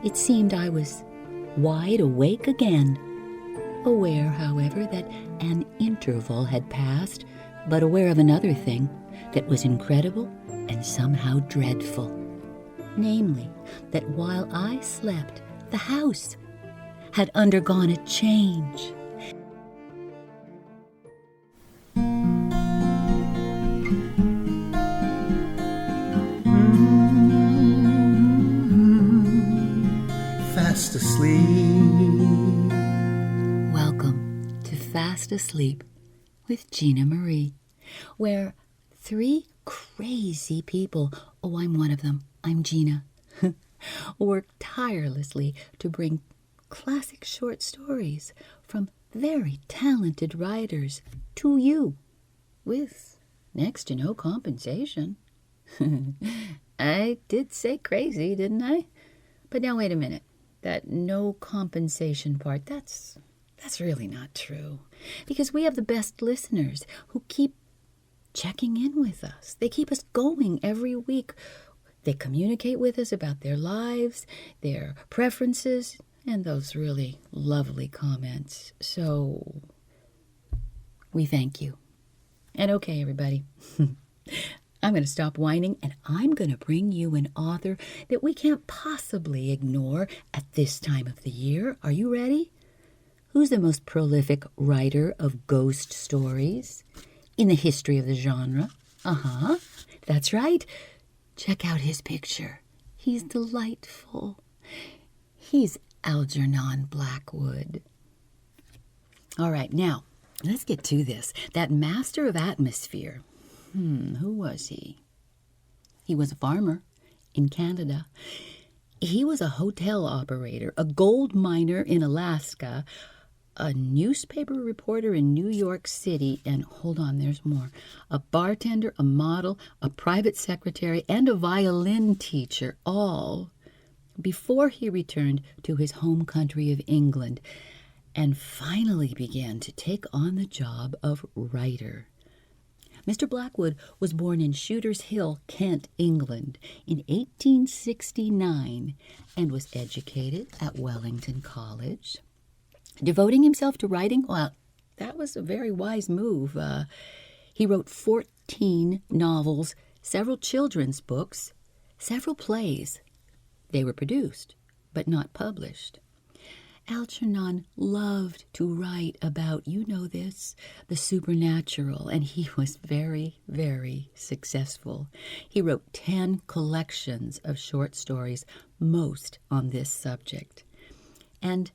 It seemed I was wide awake again, aware, however, that an interval had passed, but aware of another thing that was incredible and somehow dreadful. Namely, that while I slept, the house had undergone a change. Fast asleep. Welcome to Fast Asleep with Gina Marie, where three crazy people, oh, I'm one of them, I'm Gina, work tirelessly to bring classic short stories from very talented writers to you, with next to no compensation. I did say crazy, didn't I? But now wait a minute. That no compensation part, that's really not true. Because we have the best listeners who keep checking in with us. They keep us going every week. They communicate with us about their lives, their preferences, and those really lovely comments. So we thank you. And okay, everybody, I'm going to stop whining, and I'm going to bring you an author that we can't possibly ignore at this time of the year. Are you ready? Who's the most prolific writer of ghost stories in the history of the genre? That's right. Check out his picture. He's delightful. He's Algernon Blackwood. All right, now, let's get to this. That master of atmosphere. Who was he? He was a farmer in Canada. He was a hotel operator, a gold miner in Alaska, a newspaper reporter in New York City, and hold on, there's more. A bartender, a model, a private secretary, and a violin teacher, all before he returned to his home country of England and finally began to take on the job of writer. Mr. Blackwood was born in Shooters Hill, Kent, England, in 1869 and was educated at Wellington College. Devoting himself to writing, well, that was a very wise move. He wrote 14 novels, several children's books, several plays. They were produced, but not published. Algernon loved to write about, you know this, the supernatural, and he was very, very successful. He wrote 10 collections of short stories, most on this subject. And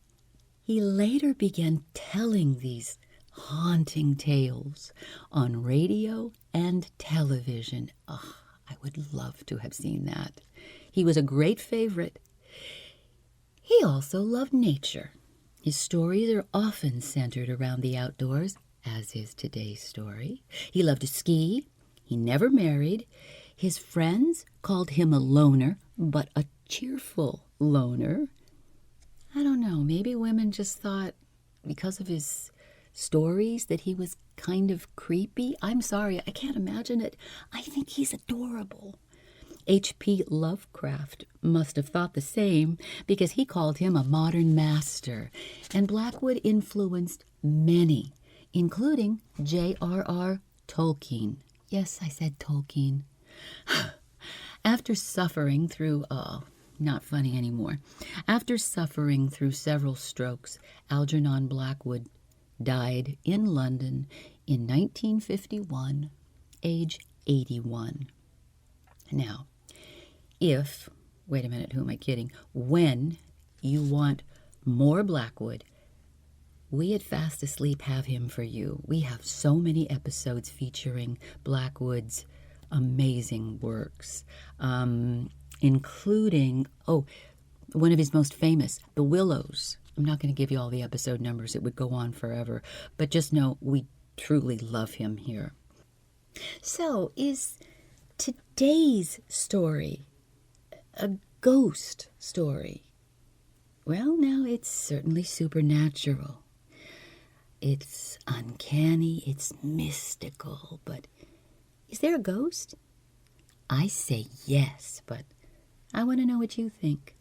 he later began telling these haunting tales on radio and television. Oh, I would love to have seen that. He was a great favorite. He also loved nature. His stories are often centered around the outdoors, as is today's story. He loved to ski. He never married. His friends called him a loner, but a cheerful loner. I don't know, maybe women just thought, because of his stories, that he was kind of creepy. I'm sorry, I can't imagine it. I think he's adorable. H.P. Lovecraft must have thought the same because he called him a modern master, and Blackwood influenced many, including J.R.R. Tolkien. Yes, I said Tolkien. After suffering through, not funny anymore. After suffering through several strokes, Algernon Blackwood died in London in 1951, age 81. Now, wait a minute, who am I kidding? When you want more Blackwood, we at Fast Asleep have him for you. We have so many episodes featuring Blackwood's amazing works, including, one of his most famous, The Willows. I'm not going to give you all the episode numbers. It would go on forever. But just know we truly love him here. So, is today's story a ghost story? Well, now, it's certainly supernatural. It's uncanny, it's mystical, but is there a ghost? I say yes, but I want to know what you think.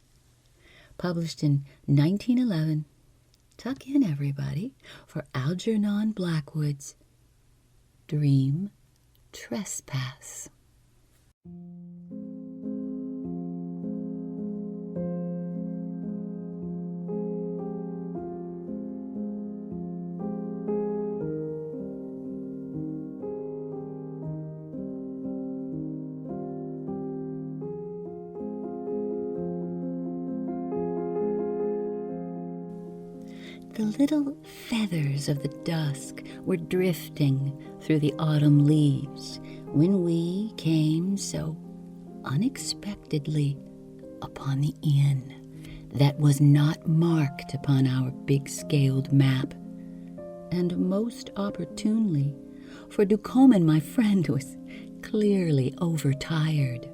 published in 1911. Tuck in, everybody, for Algernon Blackwood's Dream Trespass. The little feathers of the dusk were drifting through the autumn leaves when we came so unexpectedly upon the inn that was not marked upon our big-scaled map. And most opportunely, for Ducomin, my friend, was clearly overtired.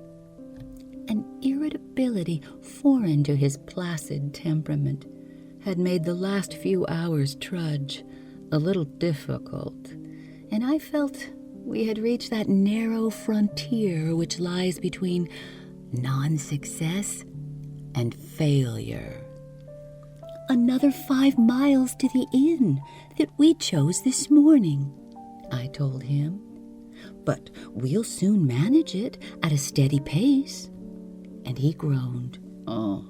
An irritability foreign to his placid temperament had made the last few hours' trudge a little difficult, and I felt we had reached that narrow frontier which lies between non-success and failure. Another 5 miles to the inn that we chose this morning, I told him, but we'll soon manage it at a steady pace. And he groaned. "Oh,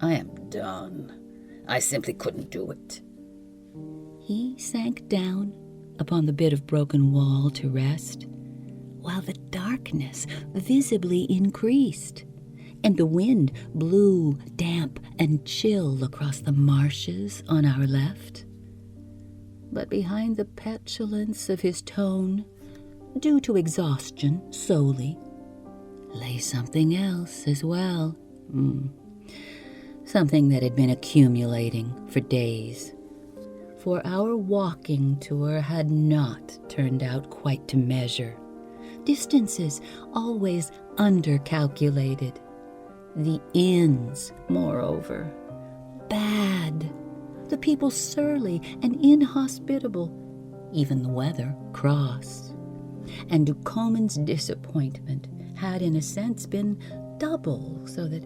I am done. I simply couldn't do it." He sank down upon the bit of broken wall to rest, while the darkness visibly increased, and the wind blew damp and chill across the marshes on our left. But behind the petulance of his tone, due to exhaustion solely, lay something else as well. Something that had been accumulating for days. For our walking tour had not turned out quite to measure. Distances always undercalculated. The inns, moreover, bad. The people surly and inhospitable. Even the weather cross. And Ducomin's disappointment had in a sense been double, so that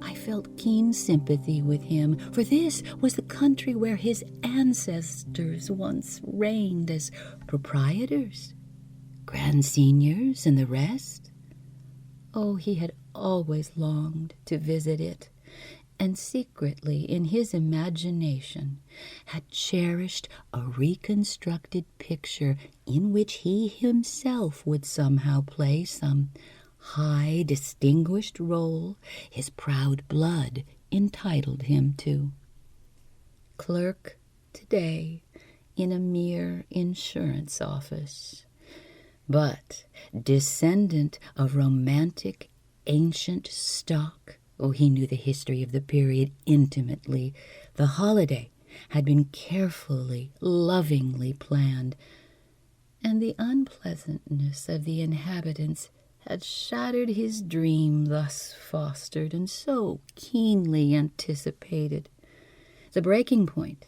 I felt keen sympathy with him, for this was the country where his ancestors once reigned as proprietors, grand seigneurs, and the rest. Oh, he had always longed to visit it, and secretly in his imagination had cherished a reconstructed picture in which he himself would somehow play some high, distinguished role his proud blood entitled him to. Clerk today in a mere insurance office, but descendant of romantic ancient stock. Oh, he knew the history of the period intimately. The holiday had been carefully, lovingly planned, and the unpleasantness of the inhabitants had shattered his dream thus fostered and so keenly anticipated. The breaking point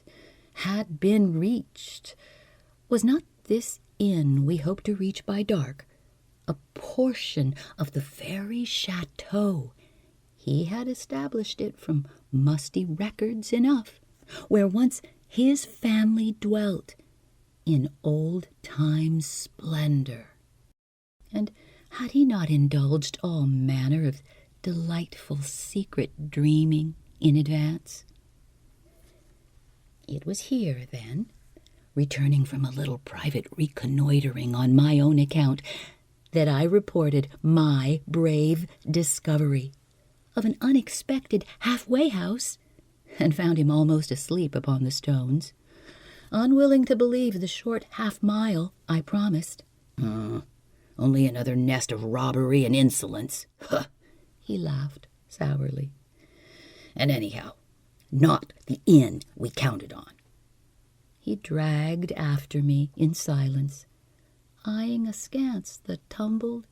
had been reached. Was not this inn we hoped to reach by dark a portion of the very chateau? He had established it from musty records enough, where once his family dwelt in old-time splendor. And had he not indulged all manner of delightful secret dreaming in advance? It was here, then, returning from a little private reconnoitering on my own account, that I reported my brave discovery of an unexpected halfway house, and found him almost asleep upon the stones, unwilling to believe the short half-mile I promised. Only another nest of robbery and insolence. Huh. He laughed sourly. And anyhow, not the inn we counted on. He dragged after me in silence, eyeing askance the tumbled,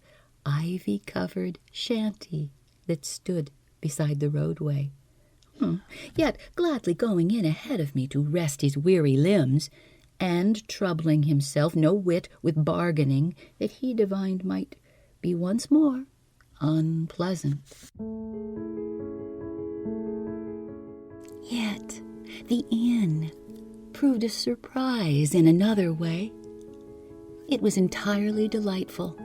ivy-covered shanty that stood beside the roadway, yet gladly going in ahead of me to rest his weary limbs, and troubling himself no whit with bargaining that he divined might be once more unpleasant. Yet the inn proved a surprise in another way. It was entirely delightful.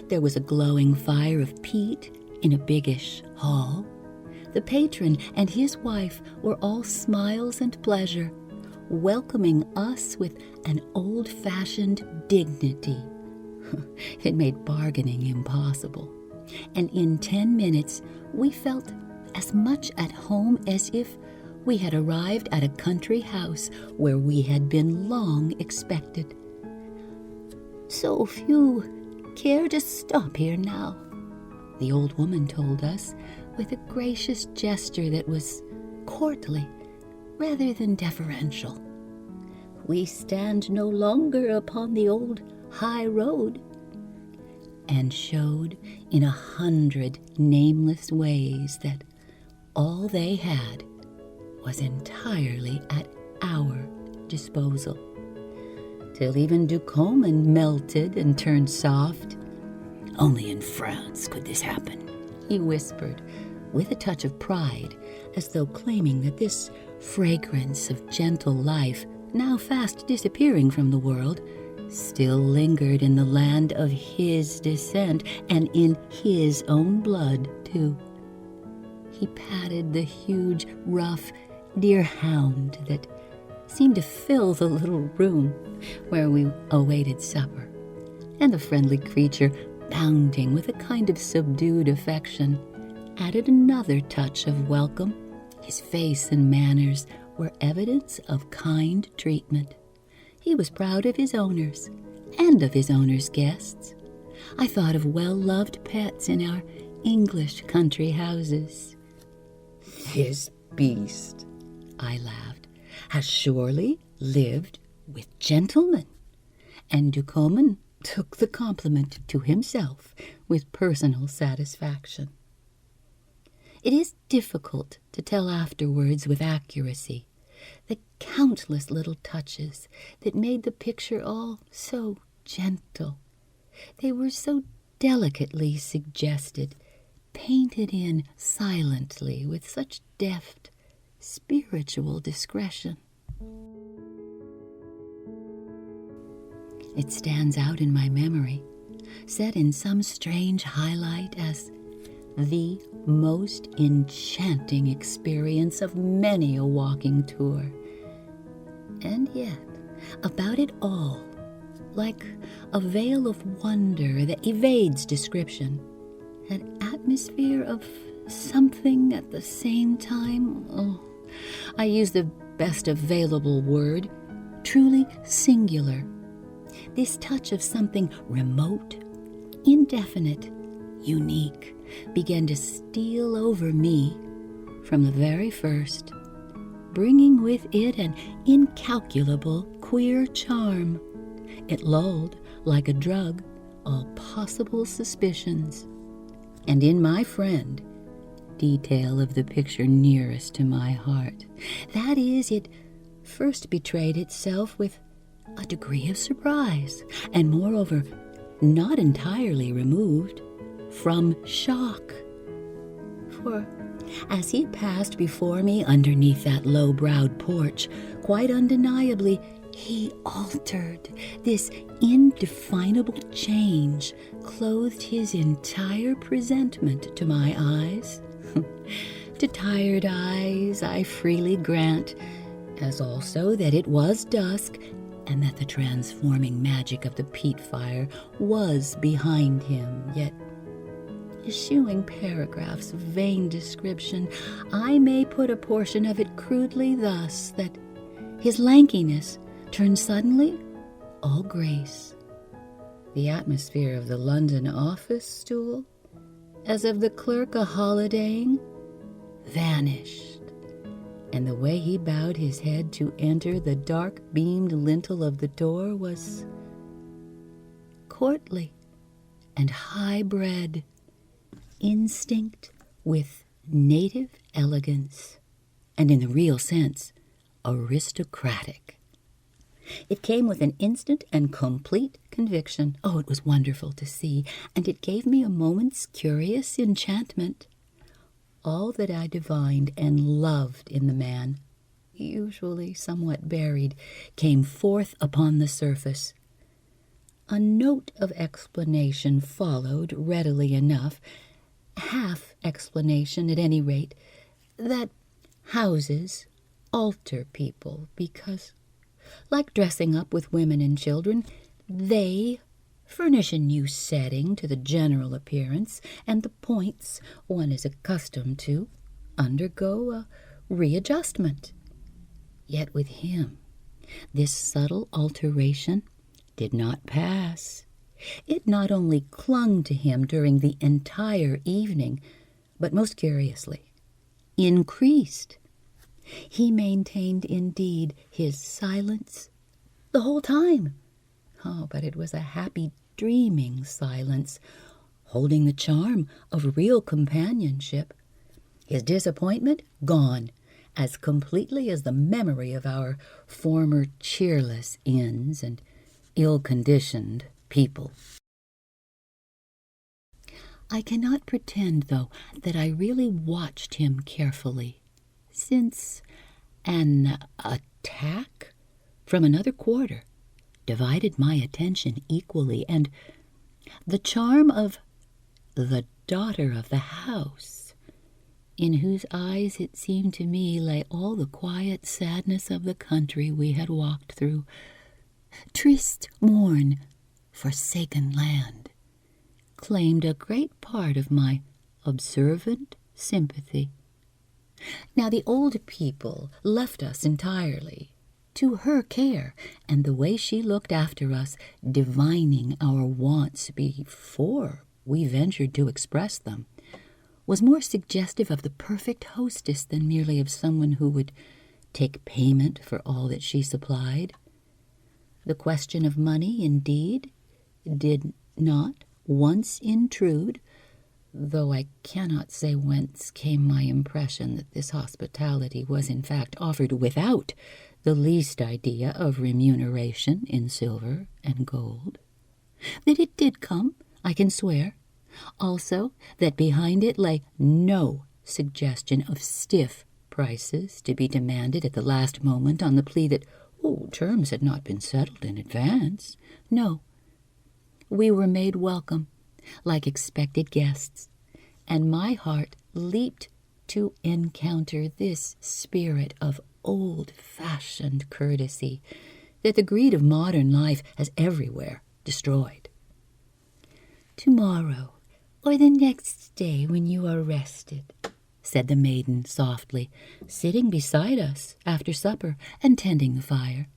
There was a glowing fire of peat in a biggish hall. The patron and his wife were all smiles and pleasure, welcoming us with an old-fashioned dignity. It made bargaining impossible, and in 10 minutes we felt as much at home as if we had arrived at a country house where we had been long expected. "So if you care to stop here now," the old woman told us, with a gracious gesture that was courtly rather than deferential. "We stand no longer upon the old high road," and showed in 100 nameless ways that all they had was entirely at our disposal, till even Ducomin melted and turned soft. "Only in France could this happen," he whispered, with a touch of pride, as though claiming that this fragrance of gentle life, now fast disappearing from the world, still lingered in the land of his descent, and in his own blood, too. He patted the huge, rough deer-hound that seemed to fill the little room where we awaited supper, and the friendly creature, bounding with a kind of subdued affection, added another touch of welcome. His face and manners were evidence of kind treatment. He was proud of his owners and of his owners' guests. I thought of well-loved pets in our English country houses. "This beast," I laughed, "has surely lived with gentlemen." And Ducomin took the compliment to himself with personal satisfaction. It is difficult to tell afterwards with accuracy the countless little touches that made the picture all so gentle. They were so delicately suggested, painted in silently with such deft, spiritual discretion. It stands out in my memory, set in some strange highlight as the most enchanting experience of many a walking tour. And yet, about it all, like a veil of wonder that evades description, an atmosphere of something at the same time, I use the best available word, truly singular. This touch of something remote, indefinite, unique, began to steal over me from the very first, bringing with it an incalculable, queer charm. It lulled, like a drug, all possible suspicions. And in my friend, detail of the picture nearest to my heart, that is, it first betrayed itself with a degree of surprise, and moreover, not entirely removed from shock. For as he passed before me underneath that low-browed porch, quite undeniably, he altered. This indefinable change clothed his entire presentment to my eyes. To tired eyes, I freely grant, as also that it was dusk, and that the transforming magic of the peat fire was behind him, yet eschewing paragraphs of vain description, I may put a portion of it crudely thus, that his lankiness turned suddenly all grace. The atmosphere of the London office stool, as of the clerk a-holidaying, vanished, and the way he bowed his head to enter the dark-beamed lintel of the door was courtly and high-bred, instinct with native elegance, and in the real sense, aristocratic. It came with an instant and complete conviction. Oh, it was wonderful to see, and it gave me a moment's curious enchantment. all that I divined and loved in the man, usually somewhat buried, came forth upon the surface. A note of explanation followed readily enough, half explanation at any rate, that houses alter people because, like dressing up with women and children, they furnish a new setting to the general appearance, and the points one is accustomed to undergo a readjustment. Yet with him, this subtle alteration did not pass. It not only clung to him during the entire evening, but most curiously, increased. He maintained indeed his silence the whole time. Oh, but it was a happy, dreaming silence, holding the charm of real companionship. His disappointment gone, as completely as the memory of our former cheerless inns and ill-conditioned people. I cannot pretend, though, that I really watched him carefully, since an attack from another quarter divided my attention equally, and the charm of the daughter of the house, in whose eyes it seemed to me lay all the quiet sadness of the country we had walked through, triste morn, forsaken land, claimed a great part of my observant sympathy. Now the old people left us entirely to her care, and the way she looked after us, divining our wants before we ventured to express them, was more suggestive of the perfect hostess than merely of someone who would take payment for all that she supplied. The question of money, indeed, did not once intrude, though I cannot say whence came my impression that this hospitality was in fact offered without the least idea of remuneration in silver and gold. That it did come, I can swear. Also, that behind it lay no suggestion of stiff prices to be demanded at the last moment on the plea that, terms had not been settled in advance. No, we were made welcome, like expected guests, and my heart leaped to encounter this spirit of old-fashioned courtesy that the greed of modern life has everywhere destroyed. "Tomorrow, or the next day when you are rested," said the maiden softly, sitting beside us after supper and tending the fire,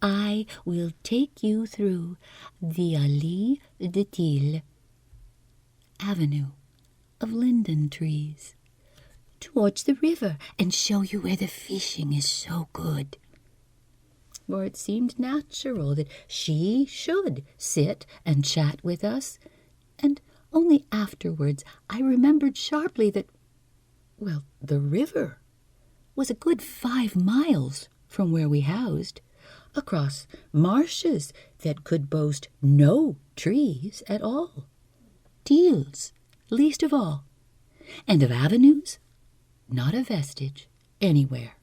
"I will take you through the Allée de Tille, avenue of linden trees, towards the river, and show you where the fishing is so good." For it seemed natural that she should sit and chat with us, and only afterwards I remembered sharply that, the river was a good 5 miles from where we housed, across marshes that could boast no trees at all, Tille's least of all, and of avenues, not a vestige anywhere.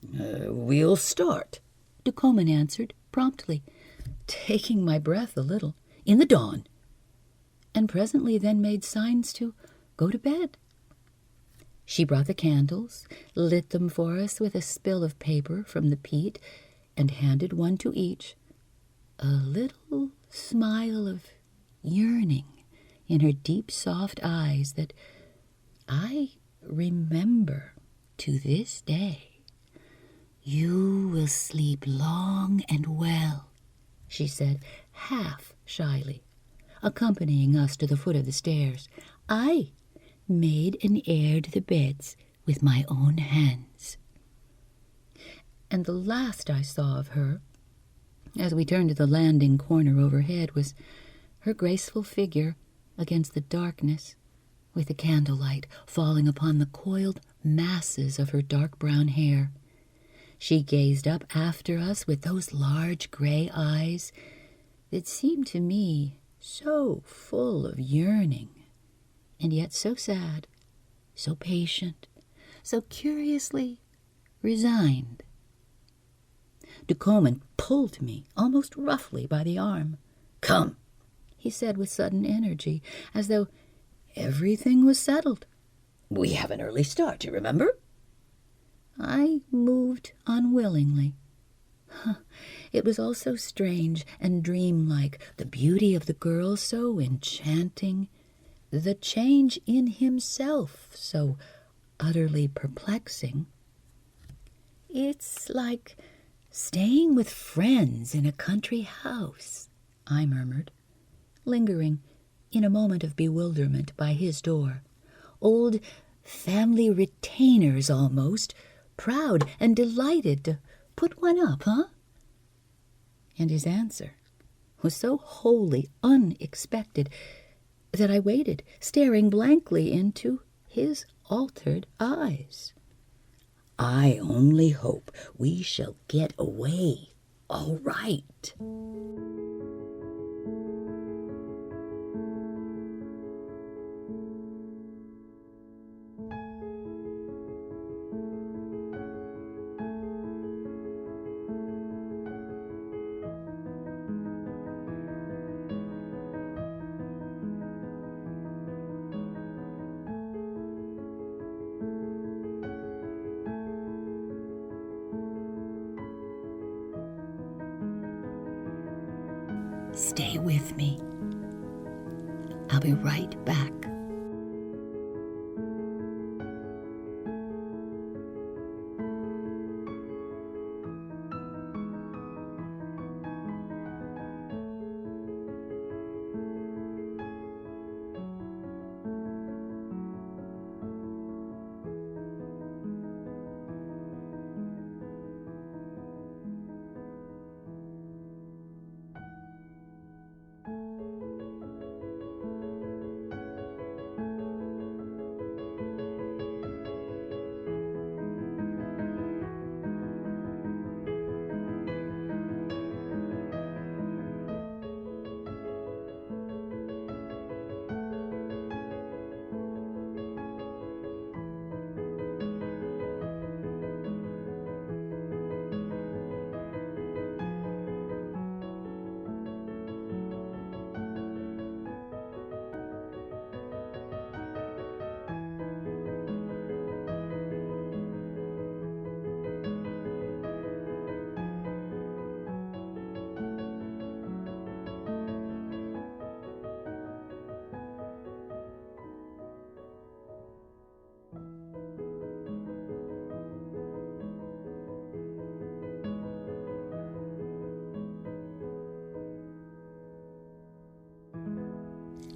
We'll start," de Comyn answered promptly, taking my breath a little, "in the dawn," and presently then made signs to go to bed. She brought the candles, lit them for us with a spill of paper from the peat, and handed one to each, a little smile of yearning in her deep, soft eyes that I remember to this day. "You will sleep long and well," she said, half shyly, accompanying us to the foot of the stairs. "I made and aired the beds with my own hands." And the last I saw of her, as we turned to the landing corner overhead, was her graceful figure against the darkness, with the candlelight falling upon the coiled masses of her dark brown hair. She gazed up after us with those large gray eyes that seemed to me so full of yearning, and yet so sad, so patient, so curiously resigned. Ducomin pulled me almost roughly by the arm. "Come," he said with sudden energy, as though everything was settled. "We have an early start, you remember?" I moved unwillingly. It was all so strange and dreamlike, the beauty of the girl so enchanting, the change in himself so utterly perplexing. "It's like staying with friends in a country house," I murmured, lingering in a moment of bewilderment by his door. "Old family retainers almost, proud and delighted to put one up, huh?" And his answer was so wholly unexpected that I waited, staring blankly into his altered eyes. "I only hope we shall get away all right." Stay with me. I'll be right back.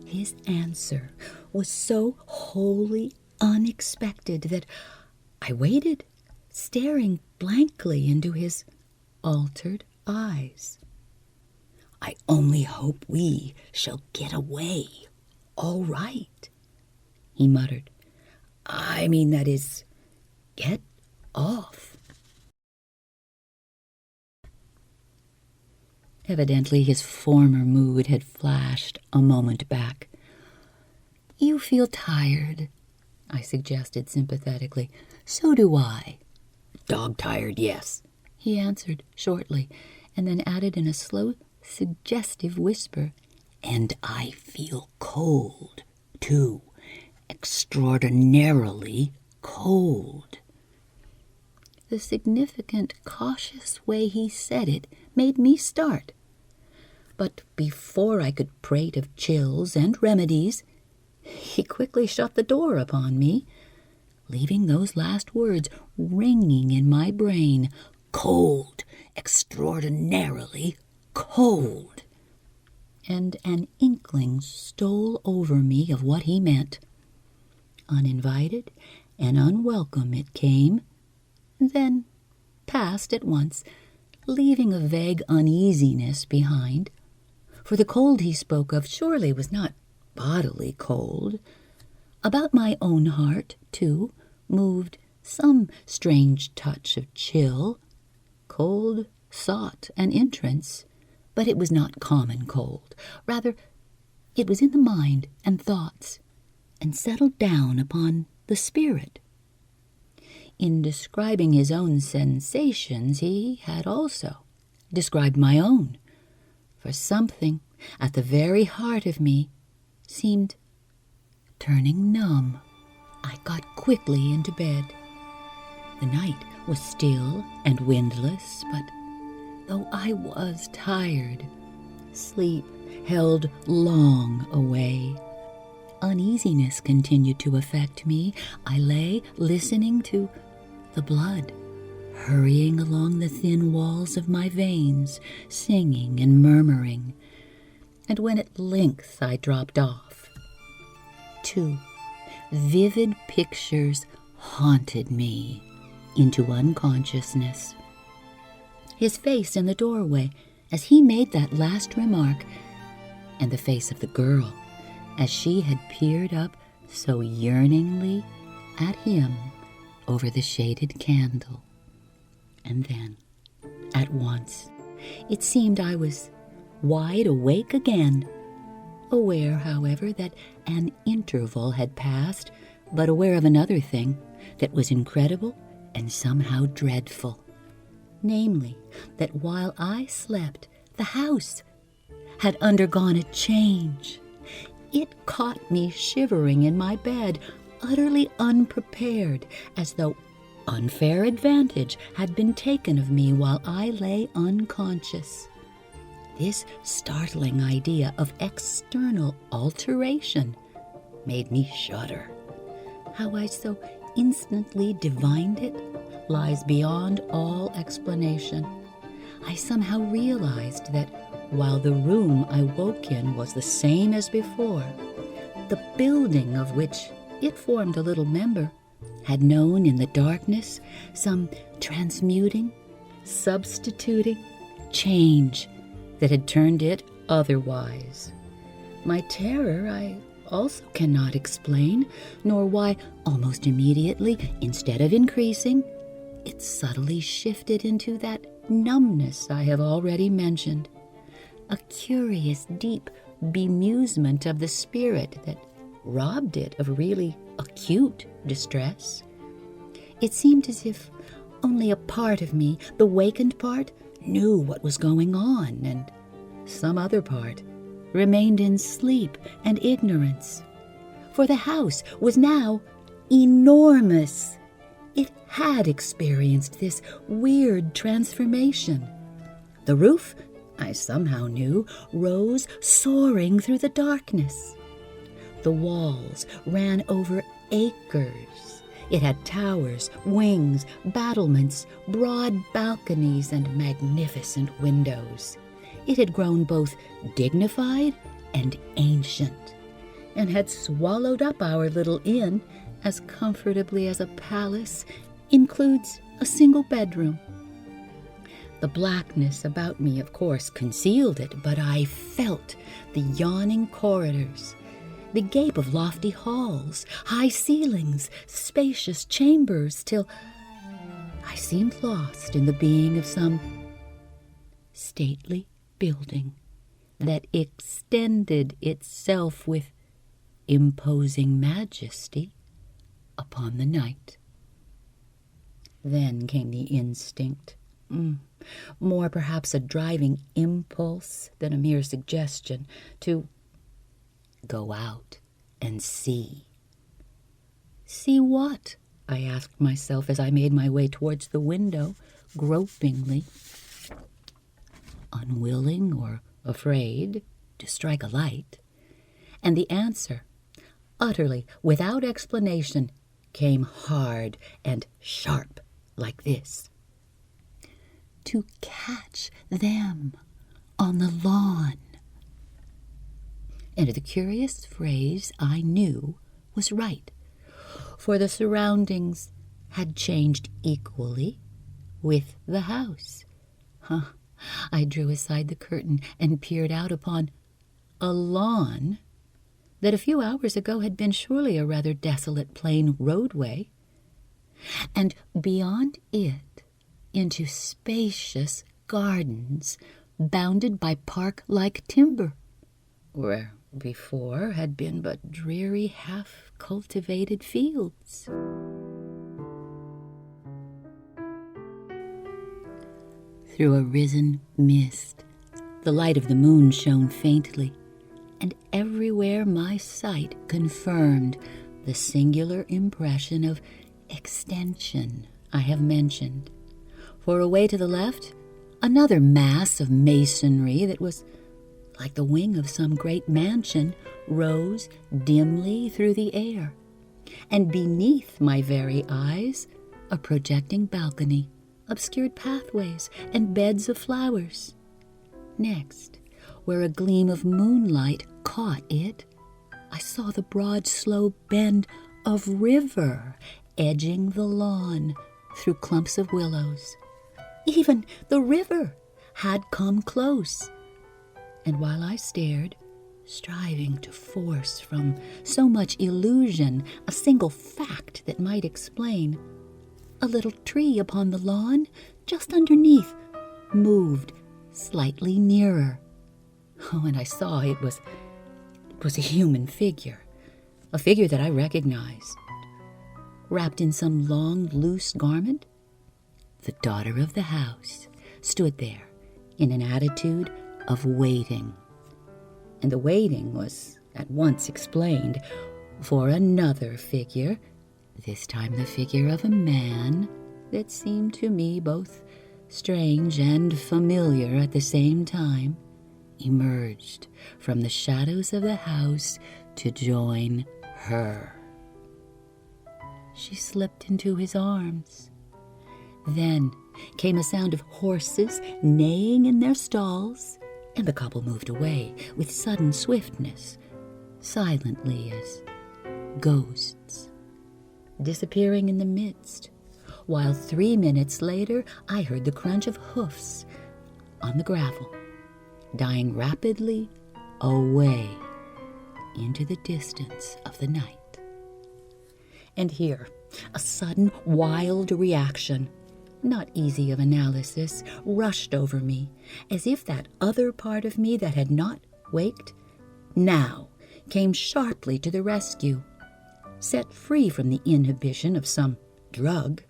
His answer was so wholly unexpected that I waited, staring blankly into his altered eyes. "I only hope we shall get away all right," he muttered. "I mean, that is, get off." Evidently his former mood had flashed a moment back. "You feel tired," I suggested sympathetically. "So do I." "Dog-tired, yes," he answered shortly, and then added in a slow, suggestive whisper, "And I feel cold, too, extraordinarily cold." The significant, cautious way he said it made me start. But before I could prate of chills and remedies, he quickly shut the door upon me, leaving those last words ringing in my brain. Cold, extraordinarily cold. And an inkling stole over me of what he meant. Uninvited and unwelcome it came, then passed at once, leaving a vague uneasiness behind. For the cold he spoke of surely was not bodily cold. About my own heart, too, moved some strange touch of chill. Cold sought an entrance, but it was not common cold. Rather, it was in the mind and thoughts, and settled down upon the spirit. In describing his own sensations, he had also described my own, for something at the very heart of me seemed turning numb. I got quickly into bed. The night was still and windless, but though I was tired, sleep held long away. Uneasiness continued to affect me. I lay listening to the blood hurrying along the thin walls of my veins, singing and murmuring. And when at length I dropped off, 2 vivid pictures haunted me into unconsciousness. His face in the doorway as he made that last remark, and the face of the girl as she had peered up so yearningly at him over the shaded candle. And then, at once, it seemed I was wide awake again, aware, however, that an interval had passed, but aware of another thing that was incredible and somehow dreadful. Namely, that while I slept, the house had undergone a change. It caught me shivering in my bed, utterly unprepared, as though unfair advantage had been taken of me while I lay unconscious. This startling idea of external alteration made me shudder. How I so instantly divined it lies beyond all explanation. I somehow realized that while the room I woke in was the same as before, the building of which it formed a little member had known in the darkness some transmuting, substituting change that had turned it otherwise. My terror I also cannot explain, nor why almost immediately, instead of increasing, it subtly shifted into that numbness I have already mentioned, a curious, deep bemusement of the spirit that robbed it of really acute distress. It seemed as if only a part of me, the wakened part, knew what was going on, and some other part remained in sleep and ignorance. For the house was now enormous. It had experienced this weird transformation. The roof, I somehow knew, rose soaring through the darkness. The walls ran over acres. It had towers, wings, battlements, broad balconies, and magnificent windows. It had grown both dignified and ancient, and had swallowed up our little inn as comfortably as a palace includes a single bedroom. The blackness about me, of course, concealed it, but I felt the yawning corridors, the gape of lofty halls, high ceilings, spacious chambers, till I seemed lost in the being of some stately building that extended itself with imposing majesty upon the night. Then came the instinct, more perhaps a driving impulse than a mere suggestion, to go out and see. See what? I asked myself as I made my way towards the window, gropingly, unwilling or afraid to strike a light. And the answer, utterly without explanation, came hard and sharp like this: to catch them on the lawn. And the curious phrase I knew was right, for the surroundings had changed equally with the house. I drew aside the curtain and peered out upon a lawn that a few hours ago had been surely a rather desolate plain roadway, and beyond it into spacious gardens bounded by park-like timber, where before had been but dreary cultivated fields. Through a risen mist, the light of the moon shone faintly, and everywhere my sight confirmed the singular impression of extension I have mentioned. For away to the left, another mass of masonry that was like the wing of some great mansion rose dimly through the air, and beneath my very eyes, a projecting balcony, obscured pathways, and beds of flowers. Next, where a gleam of moonlight caught it, I saw the broad, slow bend of river edging the lawn through clumps of willows. Even the river had come close, and while I stared, striving to force from so much illusion a single fact that might explain, a little tree upon the lawn, just underneath, moved slightly nearer. Oh, and I saw it was a human figure, a figure that I recognized. Wrapped in some long, loose garment, the daughter of the house stood there in an attitude of waiting. And the waiting was at once explained, for another figure, this time the figure of a man that seemed to me both strange and familiar at the same time, emerged from the shadows of the house to join her. She slipped into his arms. Then came a sound of horses neighing in their stalls, and the couple moved away with sudden swiftness, silently as ghosts, disappearing in the midst, while 3 minutes later I heard the crunch of hoofs on the gravel, dying rapidly away into the distance of the night. And here, a sudden wild reaction, not easy of analysis, rushed over me, as if that other part of me that had not waked now came sharply to the rescue. Set free from the inhibition of some drug,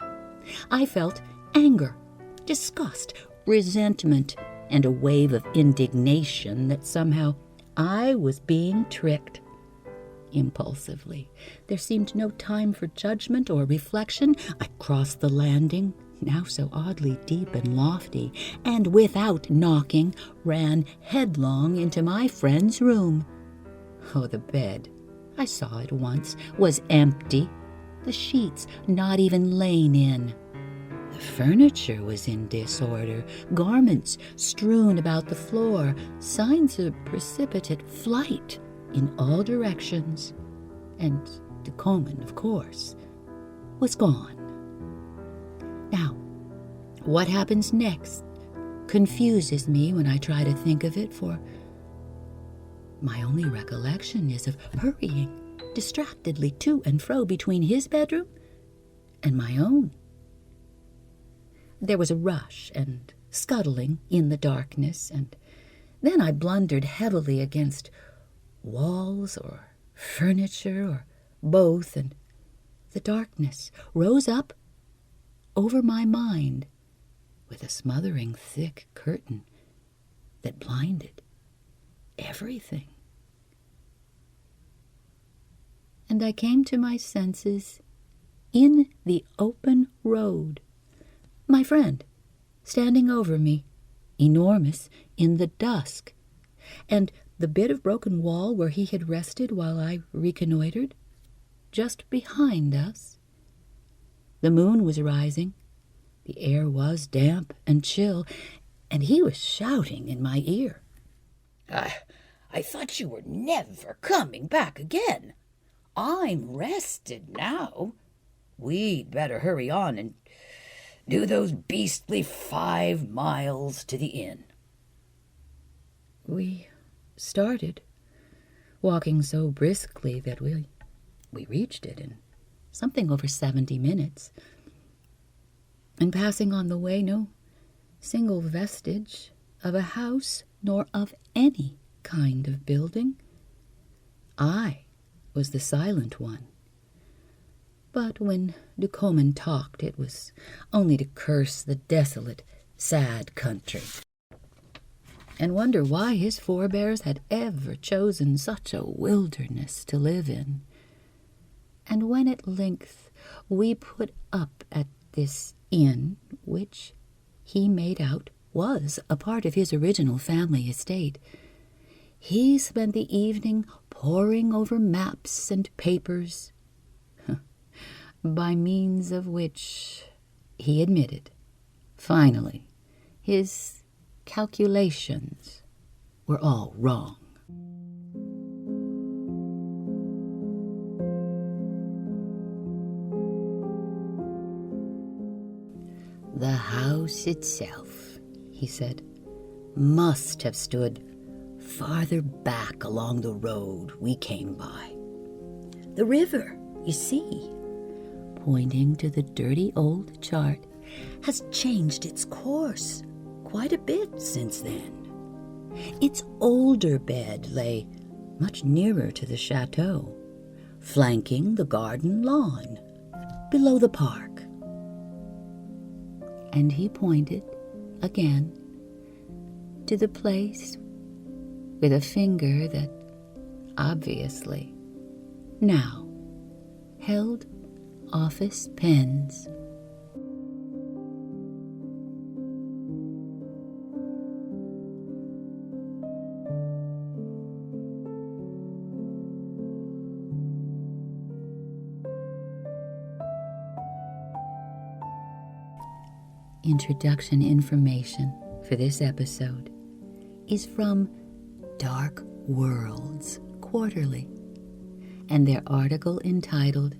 I felt anger, disgust, resentment, and a wave of indignation that somehow I was being tricked. Impulsively, there seemed no time for judgment or reflection. I crossed the landing, now so oddly deep and lofty, and without knocking, ran headlong into my friend's room. Oh, the bed, I saw at once, was empty, the sheets not even lain in. The furniture was in disorder, garments strewn about the floor, signs of precipitate flight in all directions, and de Coman, of course, was gone. Now, what happens next confuses me when I try to think of it, for my only recollection is of hurrying distractedly to and fro between his bedroom and my own. There was a rush and scuttling in the darkness, and then I blundered heavily against walls or furniture or both, and the darkness rose up over my mind with a smothering thick curtain that blinded everything. And I came to my senses in the open road, my friend standing over me, enormous in the dusk, and the bit of broken wall where he had rested while I reconnoitered, just behind us. The moon was rising, the air was damp and chill, and he was shouting in my ear. I thought you were never coming back again. I'm rested now. We'd better hurry on and do those beastly 5 miles to the inn. We started, walking so briskly that we reached it in something over 70 minutes, and passing on the way no single vestige of a house nor of any kind of building. I was the silent one But when Ducomin talked, it was only to curse the desolate, sad country, and wonder why his forebears had ever chosen such a wilderness to live in. And when at length we put up at this inn, which he made out was a part of his original family estate, he spent the evening poring over maps and papers, by means of which, he admitted, finally, his calculations were all wrong. The house itself, he said, must have stood farther back along the road we came by. The river, you see, pointing to the dirty old chart, has changed its course quite a bit since then. Its older bed lay much nearer to the chateau, flanking the garden lawn, below the park. And he pointed, again, to the place with a finger that, obviously, now held office pens. Introduction information for this episode is from Dark Worlds Quarterly and their article entitled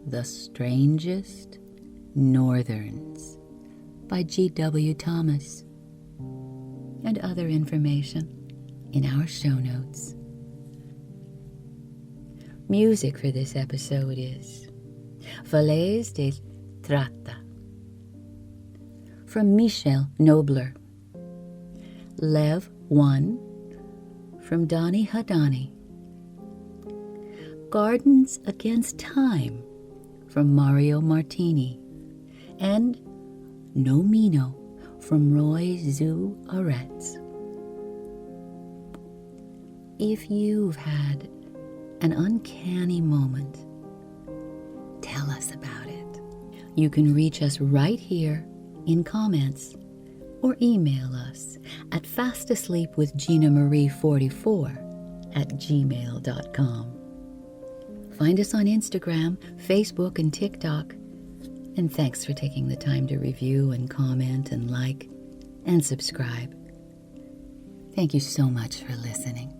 The Strangest Northerns by G.W. Thomas, and other information in our show notes. Music for this episode is Falaise de Tratta from Michel Nobler, Lev 1 from Donny Hadani, Gardens Against Time from Mario Martini, and No Mino from Roy Zu Aretz. If you've had an uncanny moment, tell us about it. You can reach us right here in comments or email us at fastasleepwithginamarie44@gmail.com. Find us on Instagram, Facebook, and TikTok. And thanks for taking the time to review and comment and like and subscribe. Thank you so much for listening.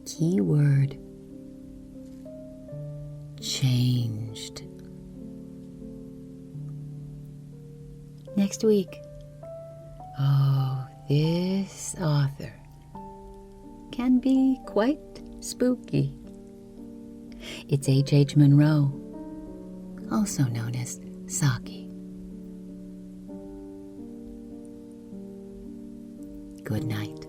Keyword: changed. Next week, this author can be quite spooky. It's H.H. Munro, also known as Saki. Good night.